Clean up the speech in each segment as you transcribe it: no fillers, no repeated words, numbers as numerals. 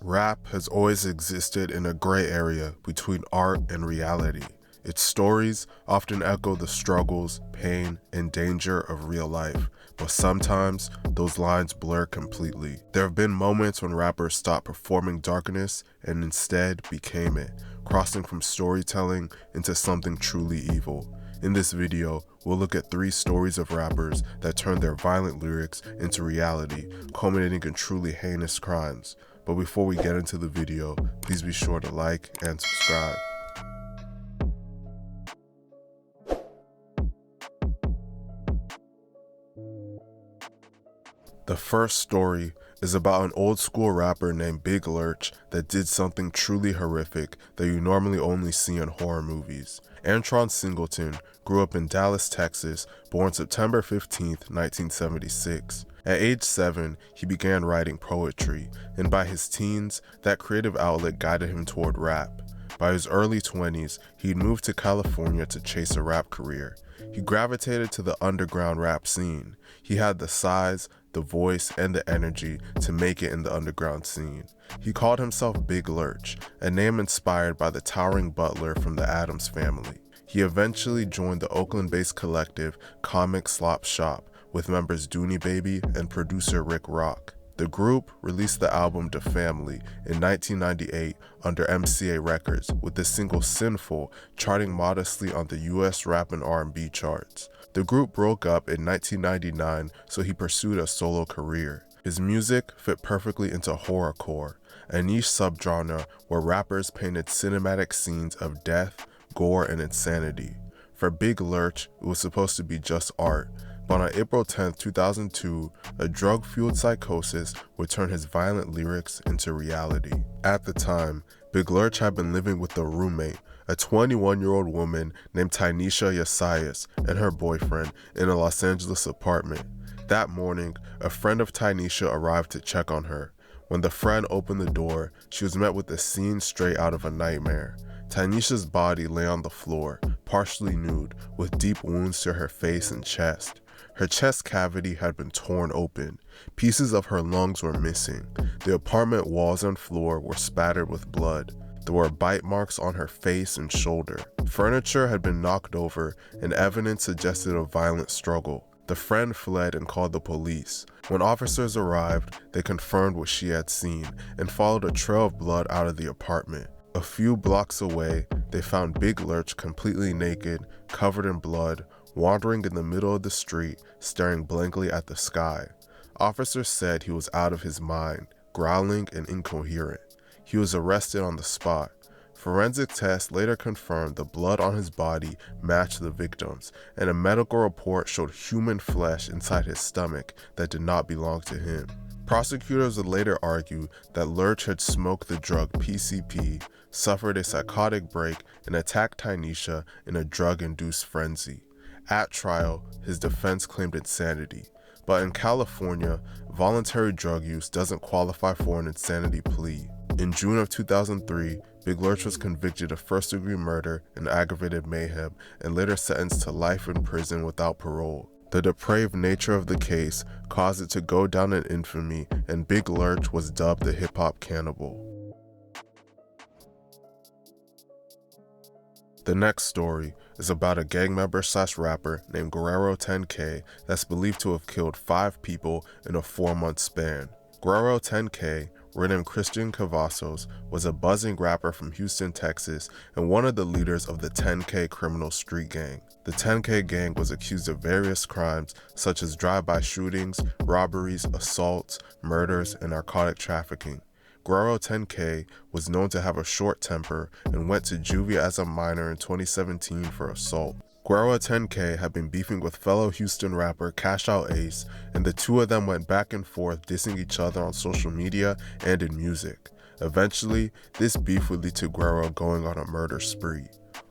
Rap has always existed in a gray area between art and reality. Its stories often echo the struggles, pain, and danger of real life, but sometimes those lines blur completely. There have been moments when rappers stopped performing darkness and instead became it, crossing from storytelling into something truly evil. In this video, we'll look at 3 stories of rappers that turned their violent lyrics into reality, culminating in truly heinous crimes. But before we get into the video, please be sure to like and subscribe. The first story is about an old school rapper named Big Lurch that did something truly horrific that you normally only see in horror movies. Antron Singleton grew up in Dallas, Texas, born September 15, 1976. At age 7, he began writing poetry, and by his teens, that creative outlet guided him toward rap. By his early 20s, he'd moved to California to chase a rap career. He gravitated to the underground rap scene. He had the size, the voice, and the energy to make it in the underground scene. He called himself Big Lurch, a name inspired by the towering butler from the Addams Family. He eventually joined the Oakland-based collective Comic Slop Shop with members Dooney Baby and producer Rick Rock. The group released the album Da Family in 1998 under MCA Records, with the single Sinful charting modestly on the US rap and R&B charts. The group broke up in 1999, so he pursued a solo career. His music fit perfectly into horrorcore, a niche subgenre where rappers painted cinematic scenes of death, gore, and insanity. For Big Lurch, it was supposed to be just art, but on April 10, 2002, a drug-fueled psychosis would turn his violent lyrics into reality. At the time, Big Lurch had been living with a roommate, a 21-year-old woman named Tynesha Yesias, and her boyfriend in a Los Angeles apartment. That morning, a friend of Tynesha arrived to check on her. When the friend opened the door, she was met with a scene straight out of a nightmare. Tynesha's body lay on the floor, partially nude, with deep wounds to her face and chest. Her chest cavity had been torn open. Pieces of her lungs were missing. The apartment walls and floor were spattered with blood. There were bite marks on her face and shoulder. Furniture had been knocked over, and evidence suggested a violent struggle. The friend fled and called the police. When officers arrived, they confirmed what she had seen and followed a trail of blood out of the apartment. A few blocks away, they found Big Lurch completely naked, covered in blood, wandering in the middle of the street, staring blankly at the sky. Officers said he was out of his mind, growling and incoherent. He was arrested on the spot. Forensic tests later confirmed the blood on his body matched the victim's, and a medical report showed human flesh inside his stomach that did not belong to him. Prosecutors would later argue that Lurch had smoked the drug PCP, suffered a psychotic break, and attacked Tynesha in a drug-induced frenzy. At trial, his defense claimed insanity, but in California, voluntary drug use doesn't qualify for an insanity plea. In June of 2003, Big Lurch was convicted of first-degree murder and aggravated mayhem and later sentenced to life in prison without parole. The depraved nature of the case caused it to go down in infamy, and Big Lurch was dubbed the hip-hop cannibal. The next story is about a gang member / rapper named Guerrero 10K that's believed to have killed 5 people in a 4-month span. Guerrero 10K, renamed Christian Cavazos, was a buzzing rapper from Houston, Texas, and one of the leaders of the 10K criminal street gang. The 10K gang was accused of various crimes such as drive-by shootings, robberies, assaults, murders, and narcotic trafficking. Guerrero 10K was known to have a short temper and went to juvie as a minor in 2017 for assault. Guerrero 10K had been beefing with fellow Houston rapper Cash Out Ace, and the two of them went back and forth dissing each other on social media and in music. Eventually, this beef would lead to Guerrero going on a murder spree.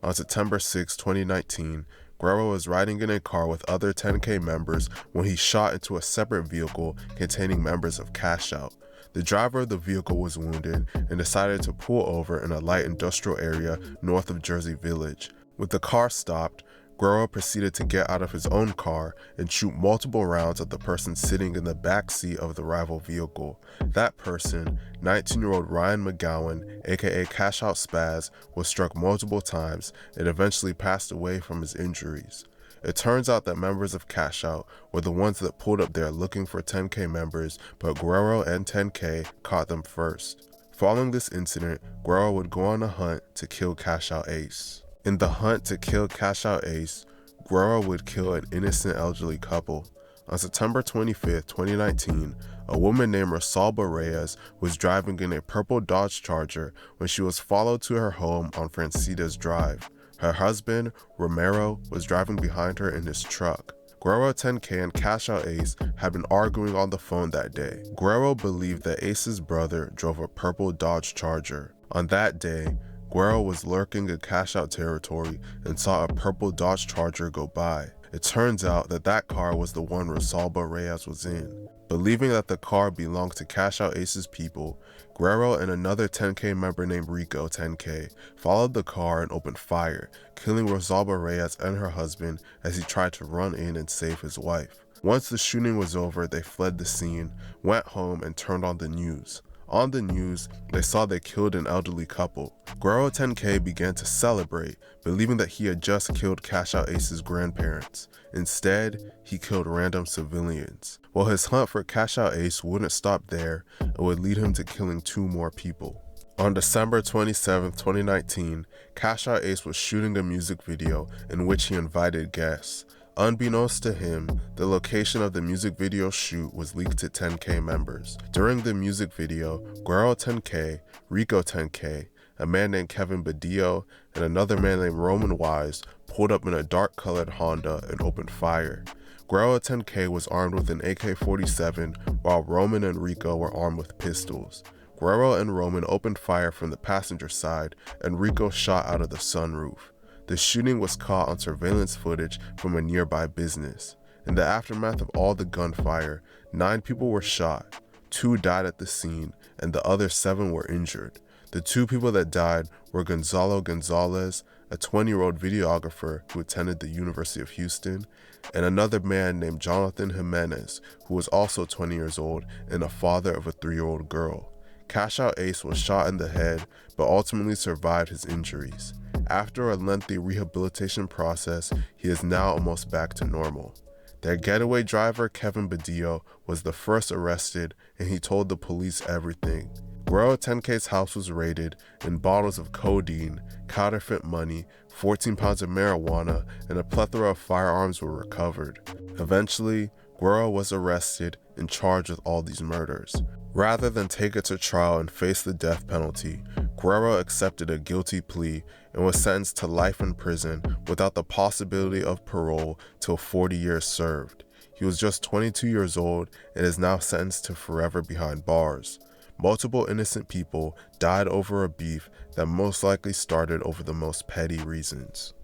On September 6, 2019, Guerrero was riding in a car with other 10K members when he shot into a separate vehicle containing members of Cash Out. The driver of the vehicle was wounded and decided to pull over in a light industrial area north of Jersey Village. With the car stopped, Guerrero proceeded to get out of his own car and shoot multiple rounds at the person sitting in the back seat of the rival vehicle. That person, 19-year-old Ryan McGowan, aka Cash Out Spaz, was struck multiple times and eventually passed away from his injuries. It turns out that members of Cash Out were the ones that pulled up there looking for 10K members, but Guerrero and 10K caught them first. Following this incident, Guerrero would go on a hunt to kill Cash Out Ace. In the hunt to kill Cash Out Ace, Guerrero would kill an innocent elderly couple. On September 25, 2019, a woman named Rosalba Reyes was driving in a purple Dodge Charger when she was followed to her home on Francitas Drive. Her husband, Romero, was driving behind her in his truck. Guerrero, 10K, and Cash Out Ace had been arguing on the phone that day. Guerrero believed that Ace's brother drove a purple Dodge Charger. On that day, Guerrero was lurking in Cash Out territory and saw a purple Dodge Charger go by. It turns out that that car was the one Rosalba Reyes was in. Believing that the car belonged to Cash Out Ace's people, Guerrero and another 10K member named Rico, 10K, followed the car and opened fire, killing Rosalba Reyes and her husband as he tried to run in and save his wife. Once the shooting was over, they fled the scene, went home, and turned on the news. On the news, they saw they killed an elderly couple. Guerrero, 10K, began to celebrate, believing that he had just killed Cash Out Ace's grandparents. Instead, he killed random civilians. Well, his hunt for Cash Out Ace wouldn't stop there and would lead him to killing 2 more people. On December 27, 2019, Cash Out Ace was shooting a music video in which he invited guests. Unbeknownst to him, the location of the music video shoot was leaked to 10K members. During the music video, Guerrero, 10K, Rico, 10K, a man named Kevin Badillo, and another man named Roman Wise pulled up in a dark-colored Honda and opened fire. Guerrero, 10K, was armed with an AK-47, while Roman and Rico were armed with pistols. Guerrero and Roman opened fire from the passenger side, and Rico shot out of the sunroof. The shooting was caught on surveillance footage from a nearby business. In the aftermath of all the gunfire, 9 people were shot, 2 died at the scene, and the other 7 were injured. The 2 people that died were Gonzalo Gonzalez, a 20-year-old videographer who attended the University of Houston, and another man named Jonathan Jimenez, who was also 20 years old and a father of a 3-year-old girl. Cash Out Ace was shot in the head, but ultimately survived his injuries. After a lengthy rehabilitation process, he is now almost back to normal. Their getaway driver, Kevin Badillo, was the first arrested, and he told the police everything. Guerrero, 10K's house was raided, and bottles of codeine, counterfeit money, 14 pounds of marijuana, and a plethora of firearms were recovered. Eventually, Guerrero was arrested and charged with all these murders. Rather than take it to trial and face the death penalty, Guerrero accepted a guilty plea and was sentenced to life in prison without the possibility of parole till 40 years served. He was just 22 years old and is now sentenced to forever behind bars. Multiple innocent people died over a beef that most likely started over the most petty reasons.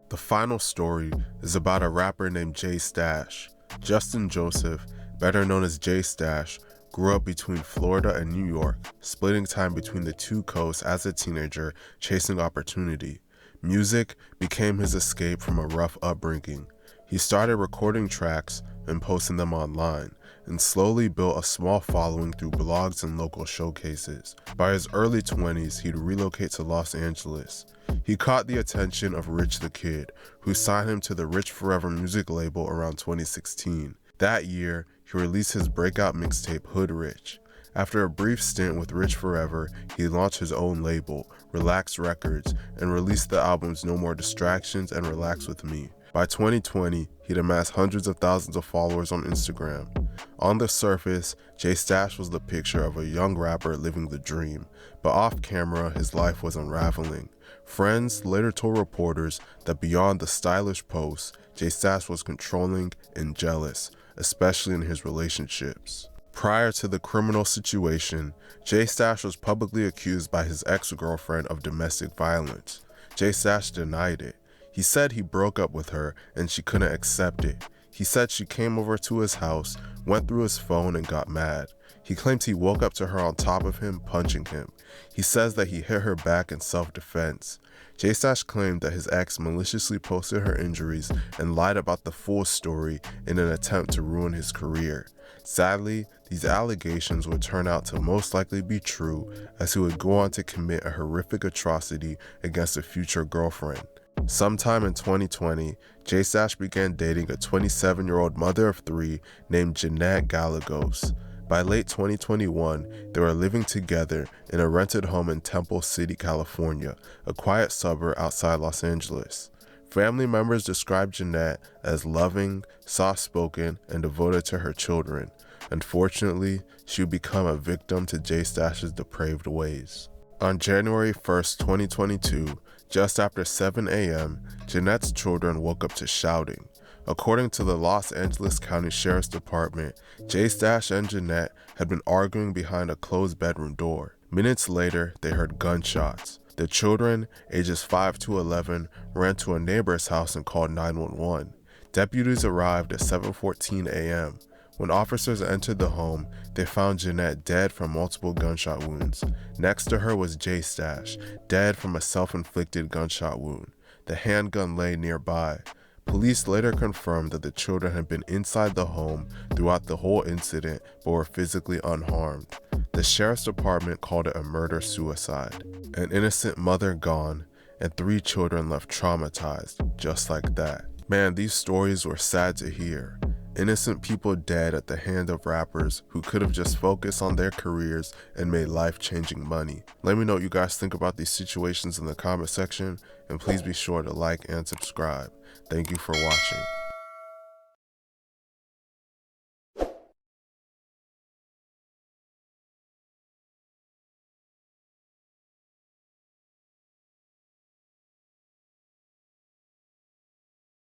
The final story is about a rapper named J Stash. Justin Joseph, better known as J Stash, grew up between Florida and New York, splitting time between the 2 coasts as a teenager, chasing opportunity. Music became his escape from a rough upbringing. He started recording tracks and posting them online, and slowly built a small following through blogs and local showcases. By his early 20s, he'd relocate to Los Angeles. He caught the attention of Rich the Kid, who signed him to the Rich Forever music label around 2016. That year, he released his breakout mixtape Hood Rich. After a brief stint with Rich Forever, he launched his own label, Relax Records, and released the albums No More Distractions and Relax With Me. By 2020, he'd amassed hundreds of thousands of followers on Instagram. On the surface, J Stash was the picture of a young rapper living the dream, but off camera, his life was unraveling. Friends later told reporters that beyond the stylish posts, J Stash was controlling and jealous, especially in his relationships. Prior to the criminal situation, J Stash was publicly accused by his ex-girlfriend of domestic violence. J Stash denied it. He said he broke up with her and she couldn't accept it. He said she came over to his house, went through his phone, and got mad. He claimed he woke up to her on top of him, punching him. He says that he hit her back in self-defense. J Stash claimed that his ex maliciously posted her injuries and lied about the full story in an attempt to ruin his career. Sadly, these allegations would turn out to most likely be true, as he would go on to commit a horrific atrocity against a future girlfriend. Sometime in 2020, J Stash began dating a 27-year-old mother of three named Jeanette Gallegos. By late 2021, they were living together in a rented home in Temple City, California, a quiet suburb outside Los Angeles. Family members described Jeanette as loving, soft-spoken, and devoted to her children. Unfortunately, she would become a victim to J Stash's depraved ways. On January 1st, 2022, just after 7 a.m., Jeanette's children woke up to shouting. According to the Los Angeles County Sheriff's Department, J Stash and Jeanette had been arguing behind a closed bedroom door. Minutes later, they heard gunshots. The children, ages 5 to 11, ran to a neighbor's house and called 911. Deputies arrived at 7:14 a.m. When officers entered the home, they found Jeanette dead from multiple gunshot wounds. Next to her was J Stash, dead from a self-inflicted gunshot wound. The handgun lay nearby. Police later confirmed that the children had been inside the home throughout the whole incident but were physically unharmed. The sheriff's department called it a murder-suicide. An innocent mother gone, and 3 children left traumatized, just like that. Man, these stories were sad to hear. Innocent people dead at the hand of rappers who could have just focused on their careers and made life-changing money. Let me know what you guys think about these situations in the comment section, and please be sure to like and subscribe. Thank you for watching.